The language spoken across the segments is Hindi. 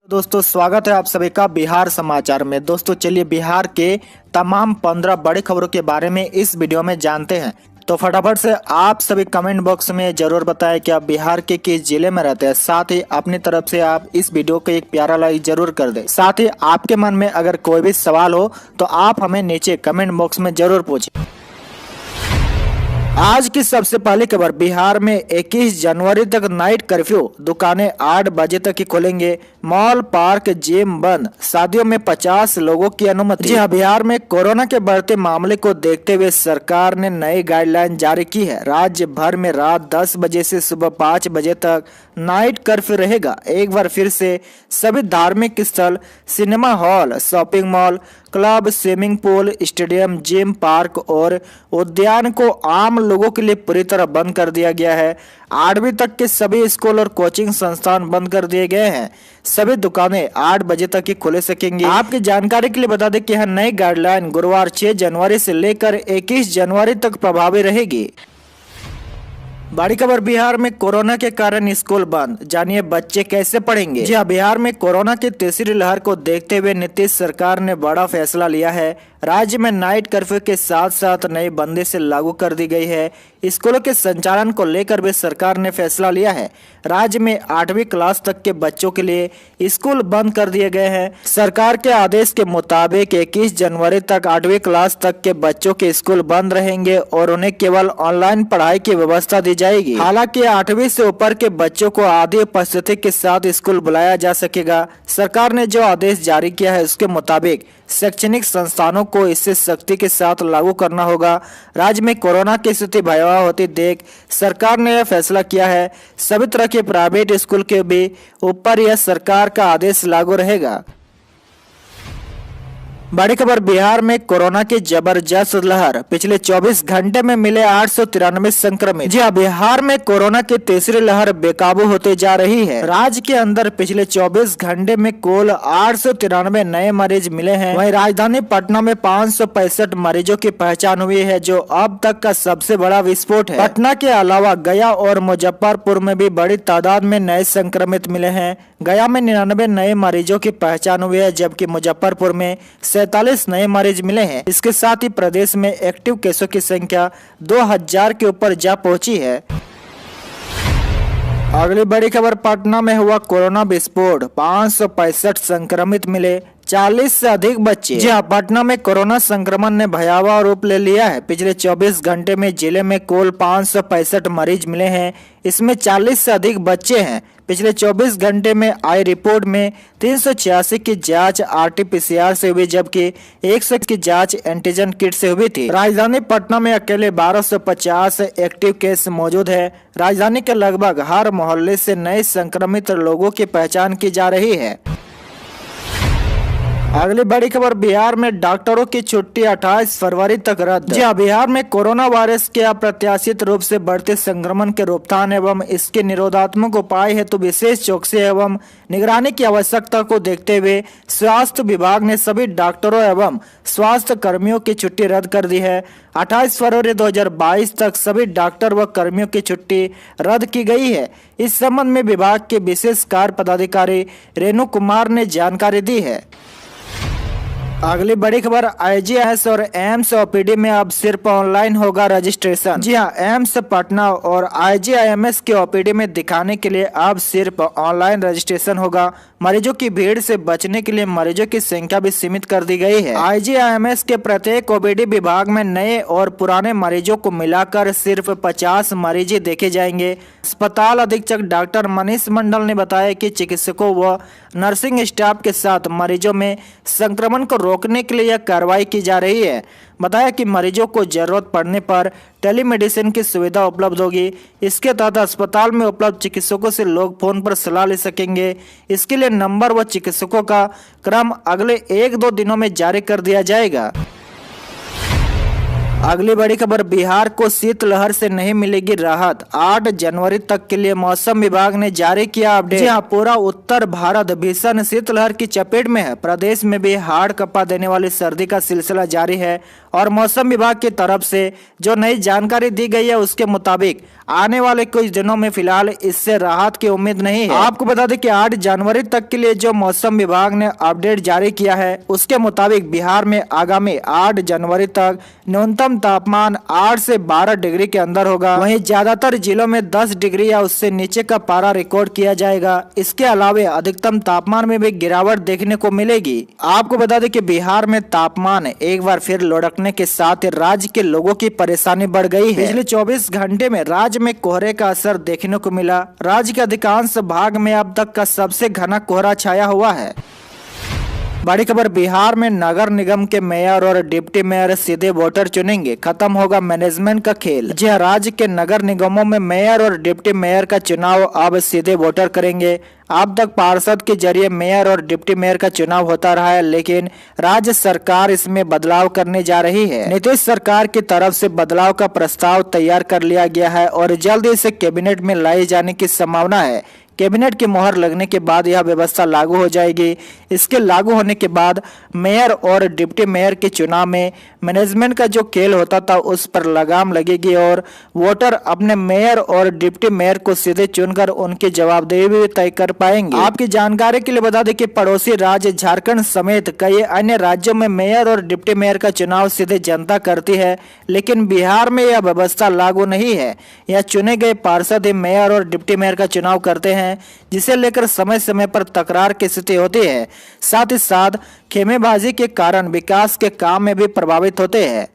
दोस्तों स्वागत है आप सभी का बिहार समाचार में। दोस्तों चलिए बिहार के तमाम 15 बड़ी खबरों के बारे में इस वीडियो में जानते हैं। तो फटाफट से आप सभी कमेंट बॉक्स में जरूर बताएं कि आप बिहार के किस जिले में रहते हैं। साथ ही अपनी तरफ से आप इस वीडियो को एक प्यारा लाइक जरूर कर दें। साथ ही आपके मन में अगर कोई भी सवाल हो तो आप हमें नीचे कमेंट बॉक्स में जरूर पूछें। आज की सबसे पहली खबर, बिहार में 21 जनवरी तक नाइट कर्फ्यू, दुकानें 8 बजे तक ही खुलेंगे, मॉल पार्क जिम बंद, शादियों में 50 लोगों की अनुमति। जी हाँ, बिहार में कोरोना के बढ़ते मामले को देखते हुए सरकार ने नई गाइडलाइन जारी की है। राज्य भर में रात 10 बजे से सुबह 5 बजे तक नाइट कर्फ्यू रहेगा। एक बार फिर से सभी धार्मिक स्थल, cinema hall, shopping mall, club, swimming pool, stadium, gym, park और उद्यान को आम लोगों के लिए पूरी तरह बंद कर दिया गया है। 8वीं तक के सभी स्कूल और कोचिंग संस्थान बंद कर दिए गए हैं। सभी दुकानें 8 बजे तक ही खुले सकेंगी। आपकी जानकारी के लिए बता दें कि यह नई गाइडलाइन गुरुवार 6 जनवरी से लेकर 21 जनवरी तक प्रभावी रहेगी। बड़ी खबर, बिहार में कोरोना के कारण स्कूल बंद, जानिए बच्चे कैसे पढ़ेंगे। जी हाँ, बिहार में कोरोना की तीसरी लहर को देखते हुए नीतीश सरकार ने बड़ा फैसला लिया है। राज्य में नाइट कर्फ्यू के साथ साथ नई बंदिश लागू कर दी गई है। स्कूलों के संचालन को लेकर भी सरकार ने फैसला लिया है। राज्य में 8वीं क्लास तक के बच्चों के लिए स्कूल बंद कर दिए गए हैं। सरकार के आदेश के मुताबिक 21 जनवरी तक 8वीं क्लास तक के बच्चों के स्कूल बंद रहेंगे और उन्हें केवल ऑनलाइन पढ़ाई की व्यवस्था दी जाएगी। हालांकि 8वीं से ऊपर के बच्चों को आधी उपस्थिति के साथ स्कूल बुलाया जा सकेगा। सरकार ने जो आदेश जारी किया है उसके मुताबिक शैक्षणिक संस्थानों को इसे सख्ती के साथ लागू करना होगा। राज्य में कोरोना की स्थिति भयावह होती देख सरकार ने यह फैसला किया है। सभी तरह के प्राइवेट स्कूल के भी ऊपर यह सरकार का आदेश लागू रहेगा। बड़ी खबर, बिहार में कोरोना की जबरदस्त लहर, पिछले 24 घंटे में मिले 893 संक्रमित। जी हाँ, बिहार में कोरोना की तीसरी लहर बेकाबू होते जा रही है। राज्य के अंदर पिछले 24 घंटे में कुल 893 नए मरीज मिले हैं। वहीं राजधानी पटना में 565 मरीजों की पहचान हुई है, जो अब तक का सबसे बड़ा विस्फोट है। पटना के अलावा गया और मुजफ्फरपुर में भी बड़ी तादाद में नए संक्रमित मिले हैं। गया में 99 नए मरीजों की पहचान हुई है, जबकि मुजफ्फरपुर में 47 नए मरीज मिले हैं। इसके साथ ही प्रदेश में एक्टिव केसों की संख्या 2000 के ऊपर जा पहुंची है। अगली बड़ी खबर, पटना में हुआ कोरोना विस्फोट, 565 संक्रमित मिले, 40 से अधिक बच्चे। जी हाँ, पटना में कोरोना संक्रमण ने भयावह रूप ले लिया है। पिछले 24 घंटे में जिले में कुल 565 मरीज मिले हैं। इसमें 40 से अधिक बच्चे हैं। पिछले 24 घंटे में आई रिपोर्ट में 386 की जांच RT-PCR से हुई, जबकि 100 की जांच एंटीजन किट से हुई थी। राजधानी पटना में अकेले 1250 एक्टिव केस मौजूद है। राजधानी के लगभग हर मोहल्ले से नए संक्रमित लोगों की पहचान की जा रही है। अगली बड़ी खबर, बिहार में डॉक्टरों की छुट्टी 28 फरवरी तक रद्द। जी हाँ, बिहार में कोरोना वायरस के अप्रत्याशित रूप से बढ़ते संक्रमण के रोकथाम एवं इसके निरोधात्मक उपाय हेतु विशेष चौकसी एवं निगरानी की आवश्यकता को देखते हुए स्वास्थ्य विभाग ने सभी डॉक्टरों एवं स्वास्थ्य कर्मियों की छुट्टी रद्द कर दी है। 28 फरवरी 2022 तक सभी डॉक्टर व कर्मियों की छुट्टी रद्द की गई है। इस संबंध में विभाग के विशेष कार्य पदाधिकारी रेणु कुमार ने जानकारी दी है। अगली बड़ी खबर, IGIS और एम्स OPD में अब सिर्फ ऑनलाइन होगा रजिस्ट्रेशन। जी हाँ, एम्स पटना और IGIMS के OPD में दिखाने के लिए अब सिर्फ ऑनलाइन रजिस्ट्रेशन होगा। मरीजों की भीड़ से बचने के लिए मरीजों की संख्या भी सीमित कर दी गई है। IGIMS के प्रत्येक OPD विभाग में नए और पुराने मरीजों को मिलाकर सिर्फ 50 मरीज ही देखे जाएंगे। अस्पताल अधीक्षक डॉक्टर मनीष मंडल ने बताया कि चिकित्सकों व नर्सिंग स्टाफ के साथ मरीजों में संक्रमण को रोकने के लिए यह कार्रवाई की जा रही है। बताया कि मरीजों को जरूरत पड़ने पर टेलीमेडिसिन की सुविधा उपलब्ध होगी। इसके तहत अस्पताल में उपलब्ध चिकित्सकों से लोग फोन पर सलाह ले सकेंगे। इसके लिए नंबर व चिकित्सकों का क्रम अगले 1-2 दिनों में जारी कर दिया जाएगा। अगली बड़ी खबर, बिहार को शीतलहर से नहीं मिलेगी राहत, 8 जनवरी तक के लिए मौसम विभाग ने जारी किया अपडेट। जी हाँ, पूरा उत्तर भारत भीषण शीतलहर की चपेट में है। प्रदेश में भी हाड़ कंपा देने वाली सर्दी का सिलसिला जारी है और मौसम विभाग की तरफ से जो नई जानकारी दी गई है उसके मुताबिक आने वाले कुछ दिनों में फिलहाल इससे राहत की उम्मीद नहीं है। आपको बता दें कि 8 जनवरी तक के लिए जो मौसम विभाग ने अपडेट जारी किया है उसके मुताबिक बिहार में आगामी 8 जनवरी तक न्यूनतम तापमान 8 से 12 डिग्री के अंदर होगा। वहीं ज्यादातर जिलों में 10 डिग्री या उससे नीचे का पारा रिकॉर्ड किया जाएगा। इसके अलावा अधिकतम तापमान में भी गिरावट देखने को मिलेगी। आपको बता दें कि बिहार में तापमान एक बार फिर लुढ़कने के साथ राज्य के लोगों की परेशानी बढ़ गई है। पिछले 24 घंटे में राज्य में कोहरे का असर देखने को मिला। राज्य के अधिकांश भाग में अब तक का सबसे घना कोहरा छाया हुआ है। बड़ी खबर, बिहार में नगर निगम के मेयर और डिप्टी मेयर सीधे वोटर चुनेंगे, खत्म होगा मैनेजमेंट का खेल। जी हाँ, राज्य के नगर निगमों में मेयर और डिप्टी मेयर का चुनाव अब सीधे वोटर करेंगे। अब तक पार्षद के जरिए मेयर और डिप्टी मेयर का चुनाव होता रहा है, लेकिन राज्य सरकार इसमें बदलाव करने जा रही है। नीतीश सरकार की तरफ से बदलाव का प्रस्ताव तैयार कर लिया गया है और जल्द इसे कैबिनेट में लाए जाने की संभावना है। कैबिनेट की मोहर लगने के बाद यह व्यवस्था लागू हो जाएगी। इसके लागू होने के बाद मेयर और डिप्टी मेयर के चुनाव में मैनेजमेंट का जो खेल होता था उस पर लगाम लगेगी और वोटर अपने मेयर और डिप्टी मेयर को सीधे चुनकर उनकी जवाबदेही भी तय कर पाएंगे। आपकी जानकारी के लिए बता दें कि पड़ोसी राज्य झारखंड समेत कई अन्य राज्यों में मेयर और डिप्टी मेयर का चुनाव सीधे जनता करती है, लेकिन बिहार में यह व्यवस्था लागू नहीं है। यह चुने गए पार्षद ही मेयर और डिप्टी मेयर का चुनाव करते हैं, जिसे लेकर समय समय पर तकरार की स्थिति होती है। साथ ही साथ खेमेबाजी के कारण विकास के काम में भी प्रभावित होते हैं।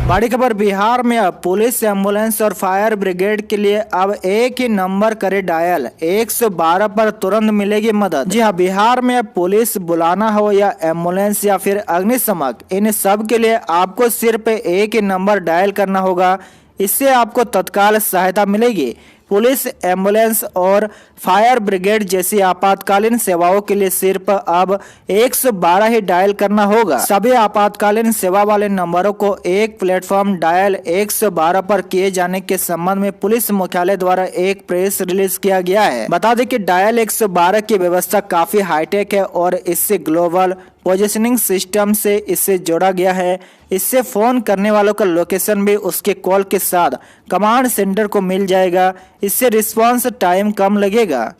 बड़ी खबर, बिहार में अब पुलिस, एम्बुलेंस और फायर ब्रिगेड के लिए अब एक ही नंबर करे डायल, 112 पर तुरंत मिलेगी मदद। जी हाँ, बिहार में अब पुलिस बुलाना हो या एम्बुलेंस या फिर अग्निशमन, इन सब के लिए आपको सिर्फ एक ही नंबर डायल करना होगा। इससे आपको तत्काल सहायता मिलेगी। पुलिस, एम्बुलेंस और फायर ब्रिगेड जैसी आपातकालीन सेवाओं के लिए सिर्फ अब 112 ही डायल करना होगा। सभी आपातकालीन सेवा वाले नंबरों को एक प्लेटफॉर्म डायल 112 पर किए जाने के संबंध में पुलिस मुख्यालय द्वारा एक प्रेस रिलीज किया गया है। बता दें कि डायल 112 की व्यवस्था काफी हाईटेक है और इससे ग्लोबल पोजिशनिंग सिस्टम से इसे जोड़ा गया है। इससे फोन करने वालों का लोकेशन भी उसके कॉल के साथ कमांड सेंटर को मिल जाएगा। इससे रिस्पांस टाइम कम लगेगा।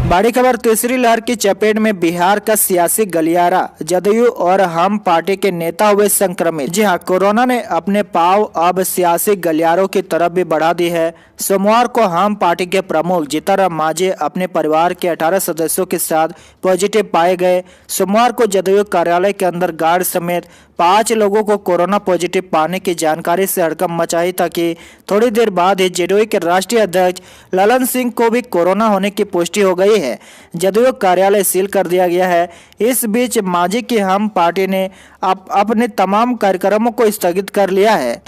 बड़ी खबर, तीसरी लहर की चपेट में बिहार का सियासी गलियारा, जदयू और हम पार्टी के नेता हुए संक्रमित। जी हाँ, कोरोना ने अपने पांव अब सियासी गलियारों की तरफ भी बढ़ा दी है। सोमवार को हम पार्टी के प्रमुख जीतनराम मांझी अपने परिवार के 18 सदस्यों के साथ पॉजिटिव पाए गए। सोमवार को जदयू कार्यालय के अंदर गार्ड समेत 5 लोगों को कोरोना पॉजिटिव पाने की जानकारी से हड़कंप मचाई था कि थोड़ी देर बाद ही जदयू के राष्ट्रीय अध्यक्ष ललन सिंह को भी कोरोना होने की पुष्टि हो गई है। जदयू कार्यालय सील कर दिया गया है। इस बीच मांझी की हम पार्टी ने अपने तमाम कार्यक्रमों को स्थगित कर लिया है।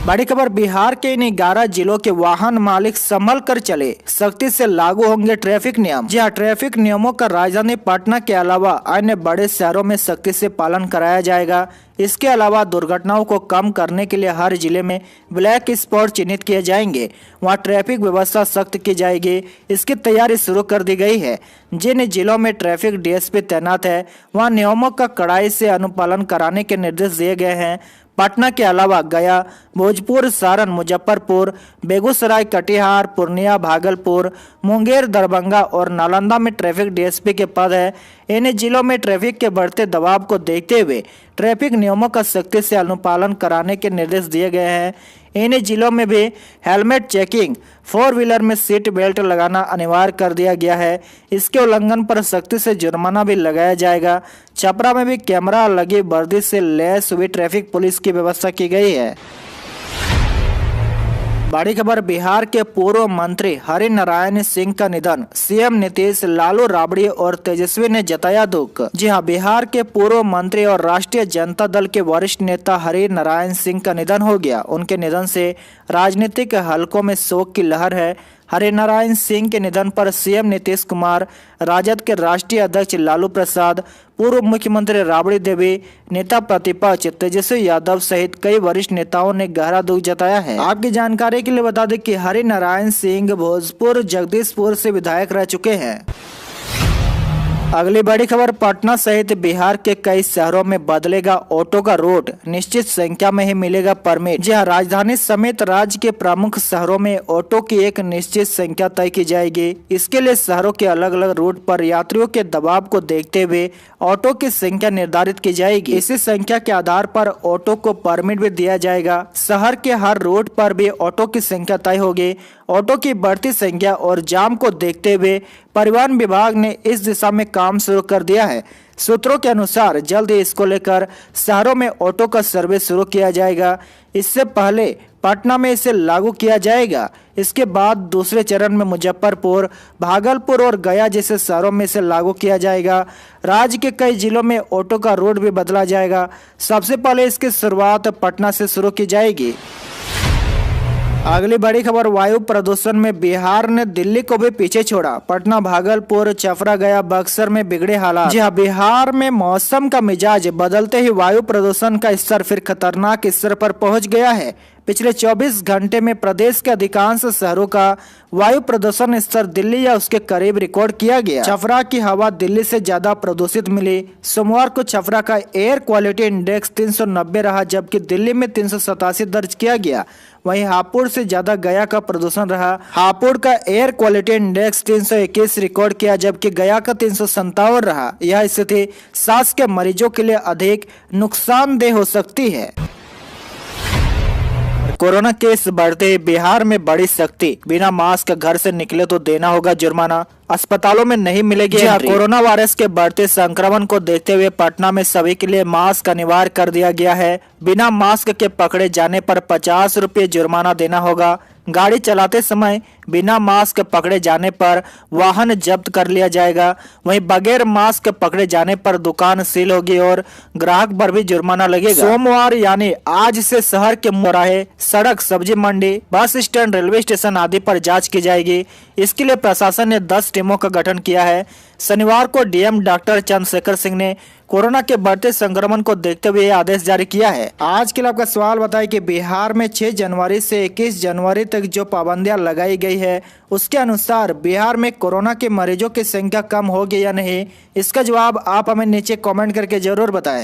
बड़ी खबर, बिहार के इन 11 जिलों के वाहन मालिक संभल कर चले, सख्ती से लागू होंगे ट्रैफिक नियम। जी हाँ, ट्रैफिक नियमों का राजधानी पटना के अलावा अन्य बड़े शहरों में सख्ती से पालन कराया जाएगा। इसके अलावा दुर्घटनाओं को कम करने के लिए हर जिले में ब्लैक स्पॉट चिन्हित किए जाएंगे। वहां ट्रैफिक व्यवस्था सख्त की जाएगी। इसकी तैयारी शुरू कर दी गई है। जिन जिलों में ट्रैफिक डीएसपी तैनात है वहां नियमों का कड़ाई से अनुपालन कराने के निर्देश दिए गए हैं। पटना के अलावा गया, भोजपुर, सारण, मुजफ्फरपुर, बेगूसराय, कटिहार, पूर्णिया, भागलपुर, मुंगेर, दरभंगा और नालंदा में ट्रैफिक डीएसपी के पद है। इन जिलों में ट्रैफिक के बढ़ते दबाव को देखते हुए ट्रैफिक नियमों का सख्ती से अनुपालन कराने के निर्देश दिए गए हैं। इन जिलों में भी हेलमेट चेकिंग, 4 व्हीलर में सीट बेल्ट लगाना अनिवार्य कर दिया गया है। इसके उल्लंघन पर सख्ती से जुर्माना भी लगाया जाएगा। छपरा में भी कैमरा लगी वर्दी से लैस हुई ट्रैफिक पुलिस की व्यवस्था की गई है। बड़ी खबर, बिहार के पूर्व मंत्री हरि नारायण सिंह का निधन, सीएम नीतीश, लालू राबड़ी और तेजस्वी ने जताया दुख। जी हां, बिहार के पूर्व मंत्री और राष्ट्रीय जनता दल के वरिष्ठ नेता हरि नारायण सिंह का निधन हो गया। उनके निधन से राजनीतिक हलकों में शोक की लहर है। हरिनारायण सिंह के निधन पर सीएम नीतीश कुमार, राजद के राष्ट्रीय अध्यक्ष लालू प्रसाद, पूर्व मुख्यमंत्री राबड़ी देवी, नेता प्रतिपक्ष तेजस्वी यादव सहित कई वरिष्ठ नेताओं ने गहरा दुख जताया है। आपकी जानकारी के लिए बता दें कि हरि नारायण सिंह भोजपुर जगदीशपुर से विधायक रह चुके हैं। अगली बड़ी खबर, पटना सहित बिहार के कई शहरों में बदलेगा ऑटो का रूट, निश्चित संख्या में ही मिलेगा परमिट। जी हां, राजधानी समेत राज्य के प्रमुख शहरों में ऑटो की एक निश्चित संख्या तय की जाएगी। इसके लिए शहरों के अलग अलग रूट पर यात्रियों के दबाव को देखते हुए ऑटो की संख्या निर्धारित की जाएगी। इसी संख्या के आधार पर ऑटो को परमिट भी दिया जाएगा। शहर के हर रूट पर भी ऑटो की संख्या तय होगी। ऑटो की बढ़ती संख्या और जाम को देखते हुए परिवहन विभाग ने इस दिशा में काम शुरू कर दिया है। सूत्रों के अनुसार जल्द ही इसको लेकर शहरों में ऑटो का सर्वे शुरू किया जाएगा। इससे पहले पटना में इसे लागू किया जाएगा। इसके बाद दूसरे चरण में मुजफ्फरपुर, भागलपुर और गया जैसे शहरों में इसे लागू किया जाएगा। राज्य के कई जिलों में ऑटो का रूट भी बदला जाएगा। सबसे पहले इसकी शुरुआत पटना से शुरू की जाएगी। अगली बड़ी खबर, वायु प्रदूषण में बिहार ने दिल्ली को भी पीछे छोड़ा। पटना, भागलपुर, छपरा, गया, बक्सर में बिगड़े हालात। जी हां, बिहार में मौसम का मिजाज बदलते ही वायु प्रदूषण का स्तर फिर खतरनाक स्तर पर पहुंच गया है। पिछले 24 घंटे में प्रदेश के अधिकांश शहरों का वायु प्रदूषण स्तर दिल्ली या उसके करीब रिकॉर्ड किया गया। छपरा की हवा दिल्ली से ज्यादा प्रदूषित मिली। सोमवार को छपरा का एयर क्वालिटी इंडेक्स 390 रहा, जबकि दिल्ली में 387 दर्ज किया गया। वहीं हापुड़ से ज्यादा गया का प्रदूषण रहा। हापुड़ का एयर क्वालिटी इंडेक्स 321 रिकॉर्ड किया, जबकि गया का 357 रहा। यह स्थिति सांस के मरीजों के लिए अधिक नुकसानदेह हो सकती है। कोरोना केस बढ़ते, बिहार में बड़ी सख्ती, बिना मास्क घर से निकले तो देना होगा जुर्माना, अस्पतालों में नहीं मिलेगी एंट्री। कोरोना वायरस के बढ़ते संक्रमण को देखते हुए पटना में सभी के लिए मास्क अनिवार्य कर दिया गया है। बिना मास्क के पकड़े जाने पर 50 रुपये जुर्माना देना होगा। गाड़ी चलाते समय बिना मास्क पकड़े जाने पर वाहन जब्त कर लिया जाएगा। वहीं बगैर मास्क पकड़े जाने पर दुकान सील होगी और ग्राहक पर भी जुर्माना लगेगा। सोमवार यानी आज से शहर के चौराहे, सड़क, सब्जी मंडी, बस स्टैंड, रेलवे स्टेशन आदि पर जांच की जाएगी। इसके लिए प्रशासन ने 10 टीमों का गठन किया है। शनिवार को डीएम डॉक्टर चंद्रशेखर सिंह ने कोरोना के बढ़ते संक्रमण को देखते हुए आदेश जारी किया है। आज के लिए आपका सवाल बताएं कि बिहार में 6 जनवरी से 21 जनवरी तक जो पाबंदियां लगाई गई है, उसके अनुसार बिहार में कोरोना के मरीजों की संख्या कम होगी या नहीं। इसका जवाब आप हमें नीचे कमेंट करके जरूर बताएं।